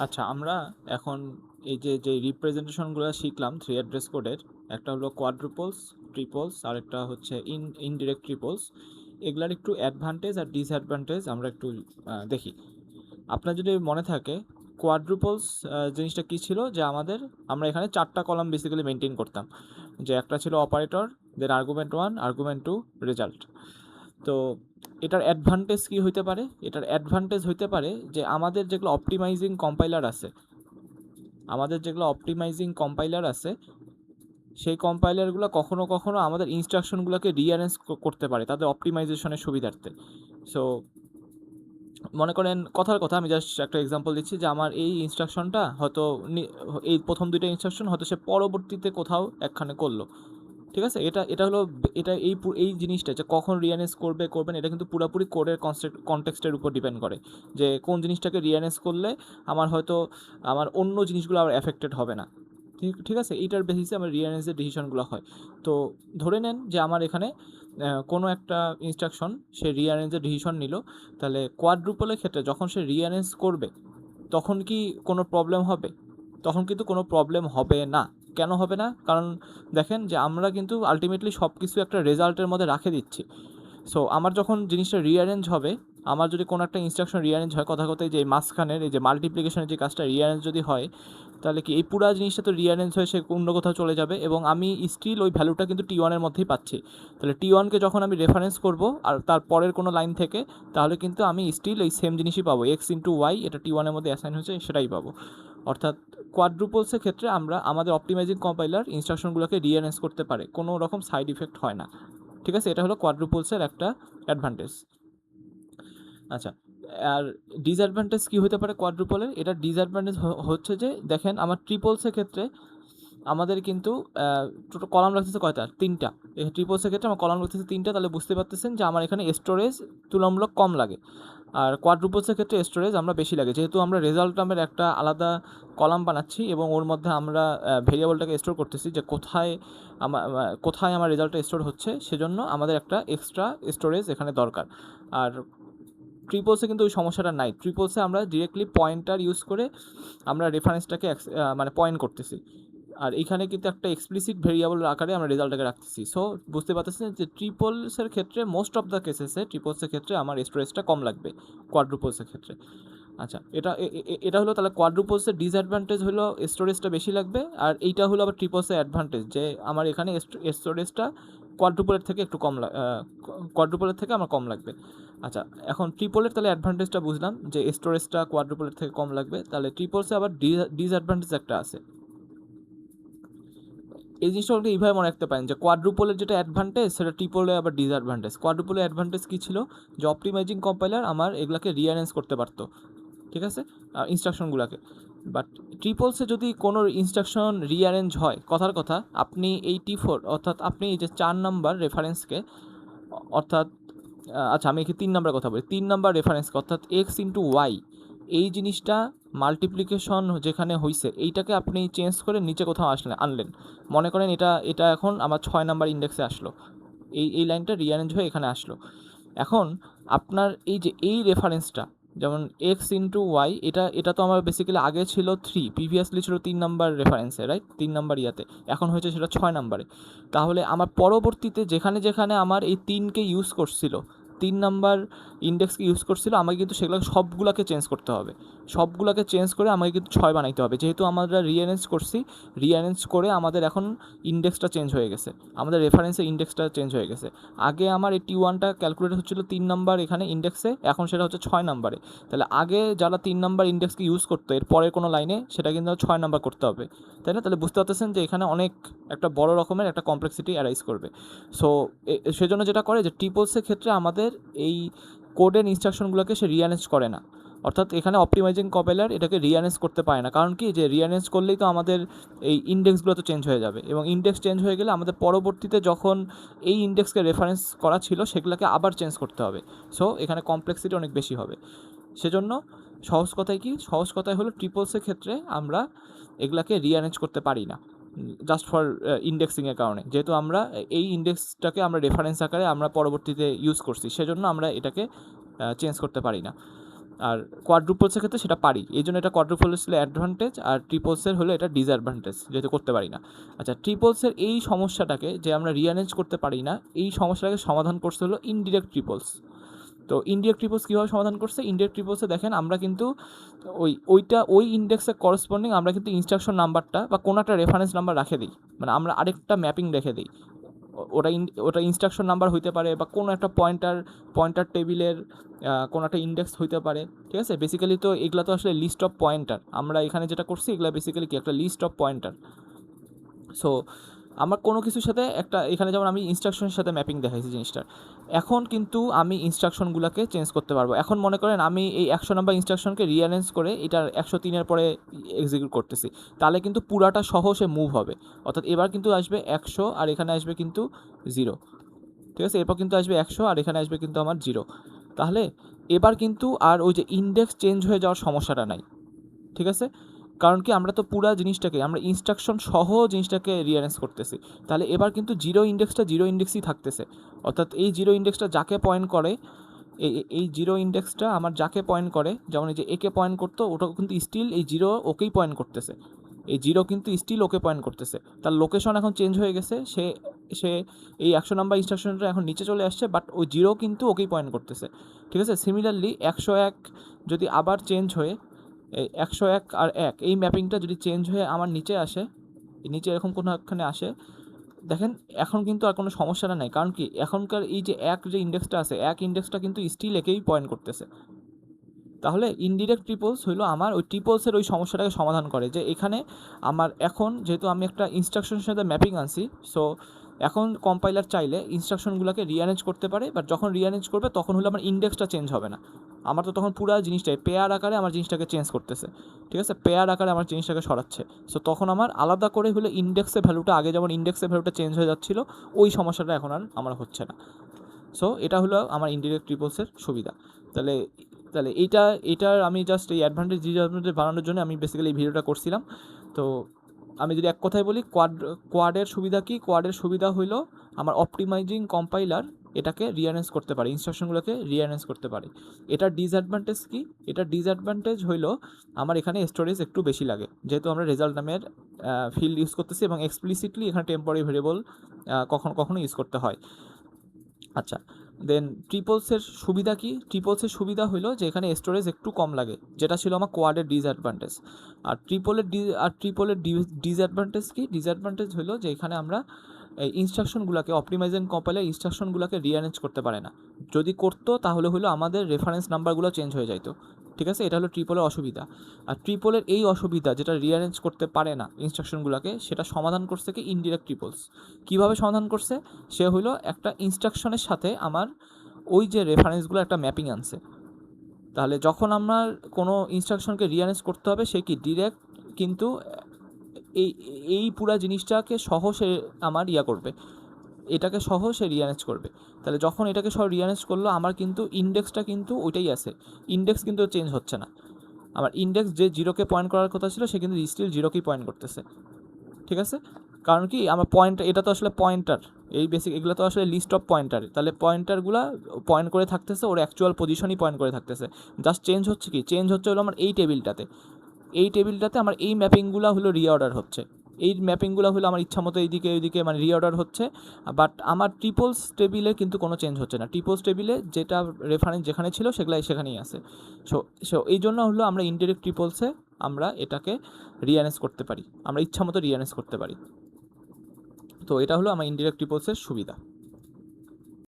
আচ্ছা, আমরা এখন এই যে রিপ্রেজেন্টেশনগুলো শিখলাম থ্রি অ্যাড্রেস কোডের, একটা হলো কোয়াড্রুপলস, ট্রিপলস, আর একটা হচ্ছে ইনডিরেক্ট ট্রিপলস। এগুলার একটু অ্যাডভান্টেজ আর ডিসঅ্যাডভান্টেজ আমরা একটু দেখি। আপনার যদি মনে থাকে, কোয়াড্রুপলস জিনিসটা কী ছিল, যে আমরা এখানে 4টা কলাম বেসিক্যালি মেনটেন করতাম। যে একটা ছিল অপারেটর, দেন আর্গুমেন্ট 1, আর্গুমেন্ট 2, রেজাল্ট। তো এটার অ্যাডভান্টেজ কী হইতে পারে? এটার অ্যাডভান্টেজ হইতে পারে যে আমাদের যেগুলো অপটিমাইজিং কম্পাইলার আছে সেই কম্পাইলারগুলো কখনো কখনো আমাদের ইনস্ট্রাকশনগুলোকে রিঅ্যারেঞ্জ করতে পারে তাদের অপটিমাইজেশনের সুবিধার্থে। সো মনে করেন, কথার কথা আমি জাস্ট একটা এক্সাম্পল দিচ্ছি, যে আমার এই ইনস্ট্রাকশনটা হয়তো এই প্রথম 2টা ইনস্ট্রাকশন হয়তো সে পরবর্তীতে কোথাও একখানে করলো। ঠিক আছে, এটা হলো এটা এই জিনিসটা যে কখন রিঅ্যারেঞ্জ করবেন, এটা কিন্তু পুরোপুরি কোডের কনটেক্সটের উপর ডিপেন্ড করে, যে কোন জিনিসটাকে রিঅ্যারেঞ্জ করলে আমার অন্য জিনিসগুলো আর এফেক্টেড হবে না। ঠিক আছে, এইটার বেসিসে আমার রিঅ্যারেঞ্জের ডিসিশনগুলো হয়। তো ধরে নেন যে আমার এখানে কোনো একটা ইনস্ট্রাকশন সে রিঅ্যারেঞ্জের ডিসিশন নিল, তাহলে কোয়াড্রুপলের ক্ষেত্রে যখন সে রিঅ্যারেঞ্জ করবে তখন কি কোনো প্রবলেম হবে? তখন কিন্তু কোনো প্রবলেম হবে না। কেন হবে না? কারণ দেখেন যে আমরা কিন্তু আলটিমেটলি সব কিছু একটা রেজাল্টের মধ্যে রাখে দিচ্ছি। সো আমার যখন জিনিসটা রিঅ্যারেঞ্জ হবে, আমার যদি কোনো একটা ইনস্ট্রাকশন রিঅ্যারেঞ্জ হয়, কথা কথায় যে মাঝখানের এই যে মাল্টিপ্লিকেশনের যে কাজটা রিঅ্যারেঞ্জ যদি হয়, তাহলে কি এই পুরা জিনিসটা তো রিঅ্যারেঞ্জ হয়ে সে অন্য কোথাও চলে যাবে, এবং আমি স্টিল ওই ভ্যালুটা কিন্তু T1 এর মধ্যেই পাচ্ছি। তাহলে T1কে যখন আমি রেফারেন্স করব আর তার পরের কোনো লাইন থেকে, তাহলে কিন্তু আমি স্টিল এই সেম জিনিসই পাবো, x/y, এটা T1 এর মধ্যে অ্যাসাইন হয়েছে সেটাই পাবো। অর্থাৎ কোয়াড্রুপলসের ক্ষেত্রে আমাদের অপটিমাইজিং কম্পাইলার ইনস্ট্রাকশনগুলোকে রিঅ্যারেঞ্জ করতে পারে, কোনো রকম সাইড ইফেক্ট হয় না। ঠিক আছে, এটা হলো কোয়াড্রুপলসের একটা অ্যাডভান্টেজ। আচ্ছা, আর ডিসঅ্যাডভান্টেজ কী হতে পারে কোয়াড্রুপলের? এটার ডিসঅ্যাডভান্টেজ হচ্ছে যে দেখেন, আমার ট্রিপলসের ক্ষেত্রে আমাদের কিন্তু টোটাল কলাম রাখতেছে কয়টা? 3টা। এই ট্রিপলসের ক্ষেত্রে আমার কলাম রাখতেছে 3টা, তাহলে বুঝতে পারতেছেন যে আমার এখানে স্টোরেজ তুলনামূলক কম লাগে। আর কোয়াড্রুপলসের ক্ষেত্রে স্টোরেজ আমরা বেশি লাগে, যেহেতু আমরা রেজাল্ট নামের একটা আলাদা কলাম বানাচ্ছি এবং ওর মধ্যে আমরা ভেরিয়েবলটাকে স্টোর করতেছি, যে কোথায় আমার রেজাল্টটা স্টোর হচ্ছে, সেজন্য আমাদের একটা এক্সট্রা স্টোরেজ এখানে দরকার। আর ট্রিপলসে কিন্তু ওই সমস্যাটা নাই। ট্রিপলসে আমরা ডিরেক্টলি পয়েন্টার ইউজ করে আমরা রেফারেন্সটাকে মানে পয়েন্ট করতেছি, আর এইখানে কিন্তু একটা এক্সপ্লিসিট ভেরিয়েবল আকারে আমরা রেজাল্টটাকে রাখতেছি। সো বুঝতে পারতেছেন যে ট্রিপলসের ক্ষেত্রে মোস্ট অফ দ্য কেসেসে ট্রিপলসের ক্ষেত্রে আমার স্টোরেজটা কম লাগবে কোয়াড্রুপলসের ক্ষেত্রে। আচ্ছা, এটা হলো তাহলে কোয়াড্রুপলসের ডিসঅ্যাডভান্টেজ হলো স্টোরেজটা বেশি লাগবে, আর এইটা হলো আবার ট্রিপলসের অ্যাডভান্টেজ, যে আমার এখানে স্টোরেজটা কোয়াড্রুপলের থেকে একটু কোয়াড্রুপলের থেকে আমার কম লাগবে। আচ্ছা, এখন ট্রিপলের তাহলে অ্যাডভান্টেজটা বুঝলাম, যে স্টোরেজটা কোয়াড্রুপলের থেকে কম লাগবে। তাহলে ট্রিপলসে আবার ডিসঅ্যাডভান্টেজ একটা আছে। এই জিনিসটা আপনি এইভাবে মনে রাখতে পারেন, যে কোয়াড্রুপলের যেটা অ্যাডভান্টেজ সেটা ট্রিপলে আবার ডিসঅ্যাডভান্টেজ। কোয়াড্রুপলের অ্যাডভান্টেজ কী ছিল? যে অপটিমাইজিং কম্পাইলার আমার এগুলাকে রিঅ্যারেঞ্জ করতে পারতো, ঠিক আছে, ইনস্ট্রাকশনগুলোকে। বাট ট্রিপলসে যদি কোনো ইনস্ট্রাকশন রিঅ্যারেঞ্জ হয়, কথার কথা, আপনি এই T4 অর্থাৎ আপনি এই যে 4 নাম্বার রেফারেন্সকে, অর্থাৎ আচ্ছা আমি এখানে 3 নাম্বার কথা বলি, 3 নাম্বার রেফারেন্সকে অর্থাৎ x/y, এই জিনিসটা মাল্টিপ্লিকেশন যেখানে হয়েছে এইটাকে আপনি চেঞ্জ করে নিচে কোথাও আনলেন। মনে করেন এটা এখন আমার 6 নাম্বার ইন্ডেক্সে আসলো, এই লাইনটা রিঅ্যারেঞ্জ হয়ে এখানে আসলো। এখন আপনার এই রেফারেন্সটা, যেমন x/y, এটা তো আমার বেসিক্যালি আগে ছিল 3, প্রিভিয়াসলি ছিল 3 নাম্বার রেফারেন্সে, রাইট? 3 নাম্বার ইয়াতে, এখন হয়েছে সেটা 6 নাম্বারে। তাহলে আমার পরবর্তীতে যেখানে যেখানে আমার এই 3কে ইউজ করছিল, 3 নাম্বার ইন্ডেক্সকে ইউজ করছিল, আমাকে কিন্তু সেগুলো সবগুলোকে চেঞ্জ করতে হবে। সবগুলোকে চেঞ্জ করে আমাকে কিন্তু 6 বানাইতে হবে, যেহেতু আমরা রিঅ্যারেঞ্জ করছি। রিঅ্যারেঞ্জ করে আমাদের এখন ইন্ডেক্সটা চেঞ্জ হয়ে গেছে, আমাদের রেফারেন্সের ইন্ডেক্সটা চেঞ্জ হয়ে গেছে। আগে আমার এই T1টা ক্যালকুলেট হচ্ছিল 3 নাম্বার এখানে ইন্ডেক্সে, এখন সেটা হচ্ছে 6 নাম্বারে। তাহলে আগে যারা 3 নাম্বার ইন্ডেক্সকে ইউজ করতো, এর পরের কোনো লাইনে সেটা কিন্তু 6 নাম্বার করতে হবে, তাই না? তাহলে বুঝতে পারতেছেন যে এখানে অনেক একটা বড় রকমের একটা কমপ্লেক্সিটি অ্যারাইজ করবে। সো সেজন্য যেটা করে, যে ট্রিপলসের ক্ষেত্রে আমাদের এই কোডের ইনস্ট্রাকশনগুলোকে সে রিঅ্যারেঞ্জ করে না। অর্থাৎ এখানে অপটিমাইজিং কম্পাইলার এটাকে রিঅ্যারেঞ্জ করতে পারে না, কারণ কি, যে রিঅ্যারেঞ্জ করলেই তো আমাদের এই ইন্ডেক্সগুলো তো চেঞ্জ হয়ে যাবে, এবং ইন্ডেক্স চেঞ্জ হয়ে গেলে আমাদের পরবর্তীতে যখন এই ইন্ডেক্সকে রেফারেন্স করা ছিল সেগুলোকে আবার চেঞ্জ করতে হবে। সো এখানে কমপ্লেক্সিটি অনেক বেশি হবে। সেজন্য সহজ কথায় হলো ট্রিপলসের ক্ষেত্রে আমরা এগুলাকে রিঅ্যারেঞ্জ করতে পারি না, জাস্ট ফর ইন্ডেক্সিংয়ের কারণে, যেহেতু আমরা এই ইন্ডেক্সটাকে আমরা রেফারেন্স আকারে আমরা পরবর্তীতে ইউজ করছি, সেজন্য আমরা এটাকে চেঞ্জ করতে পারি না। আর কোয়াড্রুপলসের ক্ষেত্রে সেটা পারি, এই জন্য এটা কোয়াড্রুপলস হলো অ্যাডভান্টেজ, আর ট্রিপলসের হলো এটা ডিসঅ্যাডভান্টেজ, যেহেতু করতে পারি না। আচ্ছা, ট্রিপলসের এই সমস্যাটাকে যে আমরা রিঅ্যারেঞ্জ করতে পারি না, এই সমস্যাটাকে সমাধান করতে হলো ইনডিরেক্ট ট্রিপলস। তো ইনডিরেক্ট ট্রিপলস কীভাবে সমাধান করছে? ইনডিরেক্ট ট্রিপলসে দেখেন আমরা কিন্তু ওই ইন্ডেক্সের করসপন্ডিং আমরা কিন্তু ইনস্ট্রাকশন নাম্বারটা বা কোনো একটা রেফারেন্স নাম্বার রাখে দিই, মানে আমরা আরেকটা ম্যাপিং রেখে দিই। ওটা ইনস্ট্রাকশন নাম্বার হইতে পারে বা কোনো একটা পয়েন্টার টেবিলের কোনো একটা ইন্ডেক্স হইতে পারে, ঠিক আছে? বেসিক্যালি তো এগুলো তো আসলে লিস্ট অফ পয়েন্টার, আমরা এখানে যেটা করছি এগুলো বেসিক্যালি কি একটা লিস্ট অফ পয়েন্টার। সো আমার কোনো কিছুর সাথে একটা, এখানে যেমন আমি ইনস্ট্রাকশনের সাথে ম্যাপিং দেখাইছি জিনিসটার, এখন কিন্তু আমি ইনস্ট্রাকশনগুলোকে চেঞ্জ করতে পারবো। এখন মনে করেন আমি এই 100 নাম্বার ইনস্ট্রাকশনকে রিঅ্যারেঞ্জ করে এটার 103-এর পরে এক্সিকিউট করতেছি, তাহলে কিন্তু পুরাটা সহ সে মুভ হবে। অর্থাৎ এবার কিন্তু আসবে 100 আর এখানে আসবে কিন্তু 0, ঠিক আছে? এরপর কিন্তু আসবে 100 আর এখানে আসবে কিন্তু আমার 0। তাহলে এবার কিন্তু আর ওই যে ইন্ডেক্স চেঞ্জ হয়ে যাওয়ার সমস্যাটা নাই, ঠিক আছে? কারণ কি আমরা তো পুরা জিনিসটাকে আমরা ইনস্ট্রাকশন সহ জিনিসটাকে রিঅ্যারেঞ্জ করতেছি, তাহলে এবার কিন্তু জিরো ইন্ডেক্সই থাকতেছে। অর্থাৎ এই জিরো ইন্ডেক্সটা যাকে পয়েন্ট করে, এই জিরো ইন্ডেক্সটা আমার যাকে পয়েন্ট করে, যেমন এই যে একে পয়েন্ট করতো, ওটা কিন্তু স্টিল এই জিরো ওকেই পয়েন্ট করতেছে, এই জিরো কিন্তু স্টিল ওকে পয়েন্ট করতেছে। তার লোকেশন এখন চেঞ্জ হয়ে গেছে, সে এই 100 নাম্বার ইনস্ট্রাকশনটা এখন নিচে চলে আসছে, বাট ওই জিরো কিন্তু ওকেই পয়েন্ট করতেছে, ঠিক আছে? সিমিলারলি 101 যদি আবার চেঞ্জ হয়ে এই 101 আর 1 এই ম্যাপিংটা যদি চেঞ্জ হয়ে আমার নিচে আসে, নিচে এরকম কোনো একখানে আসে, দেখেন এখন কিন্তু আর কোনো সমস্যাটা নাই। কারণ কি এখনকার এই যে 1 যে ইন্ডেক্সটা আছে, 1 ইন্ডেক্সটা কিন্তু স্টিল একেই পয়েন্ট করতেছে। তাহলে ইনডিরেক্ট ট্রিপলস হইলো আমার ওই ট্রিপলসের ওই সমস্যাটাকে সমাধান করে, যে এখানে আমার এখন যেহেতু আমি একটা ইনস্ট্রাকশনের সাথে ম্যাপিং আনছি, সো এখন কম্পাইলার চাইলে ইনস্ট্রাকশনগুলোকে রিঅ্যারেঞ্জ করতে পারে, বাট যখন রিঅ্যারেঞ্জ করবে তখন হলো আমার ইন্ডেক্সটা চেঞ্জ হবে না, আমার তো তখন পুরো জিনিসটাই পেয়ার আকারে আমার জিনিসটাকে চেঞ্জ করতেছে, ঠিক আছে? পেয়ার আকারে আমার জিনিসটাকে সরাচ্ছে। সো তখন আমার আলাদা করে হলো ইন্ডেক্সের ভ্যালুটা, আগে যেমন ইন্ডেক্সের ভ্যালুটা চেঞ্জ হয়ে যাচ্ছিলো, ওই সমস্যাটা এখন আর আমার হচ্ছে না। সো এটা হলো আমার ইনডিরেক্ট ট্রিপলসের সুবিধা। তাহলে এটার আমি জাস্ট এই অ্যাডভান্টেজ ডিসঅ্যাডভান্টেজ বানানোর জন্য আমি বেসিক্যালি এই ভিডিওটা করছিলাম। তো আমি যদি এক কথায় বলি, কোয়াডের সুবিধা কি? কোয়াডের সুবিধা হইলো আমার অপটিমাইজিং কম্পাইলার এটাকে রিঅ্যারেঞ্জ করতে পারে, ইনস্ট্রাকশনগুলোকে রিঅ্যারেঞ্জ করতে পারে। এটার ডিসঅ্যাডভান্টেজ কি? এটার ডিসঅ্যাডভান্টেজ হইলো আমার এখানে স্টোরেজ একটু বেশি লাগে, যেহেতু আমরা রেজাল্ট নামের ফিল্ড ইউজ করতেছি এবং এক্সপ্লিসিটলি এখানে টেম্পোরারি ভেরিয়েবল কখনো ইউজ করতে হয়। আচ্ছা, দেন ট্রিপলসের সুবিধা কি? ট্রিপলসের সুবিধা হলো যে এখানে স্টোরেজ একটু কম লাগে, যেটা ছিল আমার কোয়াডের ডিসঅ্যাডভান্টেজ। আর ট্রিপলের ডিসঅ্যাডভান্টেজ কি? ডিসঅ্যাডভান্টেজ হলো যে এখানে আমরা এই ইনস্ট্রাকশনগুলোকে অপটিমাইজেশন কম্পাইলার ইনস্ট্রাকশনগুলোকে রিঅ্যারেঞ্জ করতে পারে না। যদি করতো তাহলে হলো আমাদের রেফারেন্স নাম্বারগুলো চেঞ্জ হয়ে যাইতো, ঠিক আছে? এটা হলো ট্রিপলের অসুবিধা। আর ট্রিপলের এই অসুবিধা, যেটা রিঅ্যারেঞ্জ করতে পারে না ইনস্ট্রাকশনগুলোকে, সেটা সমাধান করছে কি ইনডিরেক্ট ট্রিপলস। কীভাবে সমাধান করছে? সে হলো একটা ইনস্ট্রাকশনের সাথে আমার ওই যে রেফারেন্সগুলো একটা ম্যাপিং আনছে, তাহলে যখন আমার কোনো ইনস্ট্রাকশনকে রিঅ্যারেঞ্জ করতে হবে, সে কি ডিরেক্ট কিন্তু এই পুরা জিনিসটাকে সহ সে আমার করবে, এটাকে সহ সে রিঅ্যারেঞ্জ করবে। তাহলে যখন এটাকে সহ রিঅ্যারেঞ্জ করলো, আমার কিন্তু ইন্ডেক্সটা কিন্তু ওইটাই আছে, ইন্ডেক্স কিন্তু চেঞ্জ হচ্ছে না। আমার ইন্ডেক্স যে জিরোকে পয়েন্ট করার কথা ছিল, সে কিন্তু স্টিল জিরোকেই পয়েন্ট করতেছে, ঠিক আছে? কারণ কি আমার এটা তো আসলে পয়েন্টার, এই বেসিক এগুলো তো আসলে লিস্ট অফ পয়েন্টার, তাহলে পয়েন্টারগুলো পয়েন্ট করে থাকতেছে, ওর অ্যাকচুয়াল পজিশনই পয়েন্ট করে থাকতেছে। জাস্ট চেঞ্জ হচ্ছে কি? চেঞ্জ হচ্ছে হলো আমার এই টেবিলটাতে আমার এই ম্যাপিংগুলো হলো রিঅর্ডার হচ্ছে, এই ম্যাপিংগুলো হলো আমার ইচ্ছা মতো এইদিকে ওইদিকে মানে রিঅর্ডার হচ্ছে। বাট আমার ট্রিপলস টেবিলে কিন্তু কোনো চেঞ্জ হচ্ছে না, ট্রিপলস টেবিলে যেটা রেফারেন্স যেখানে ছিল সেগুলাই সেখানেই আছে। সো এই জন্য হলো আমরা ইনডিরেক্ট ট্রিপলসে আমরা এটাকে রিঅ্যারেঞ্জ করতে পারি, আমরা ইচ্ছা মতো রিঅ্যারেঞ্জ করতে পারি। তো এটা হলো আমার ইনডিরেক্ট ট্রিপলসের সুবিধা।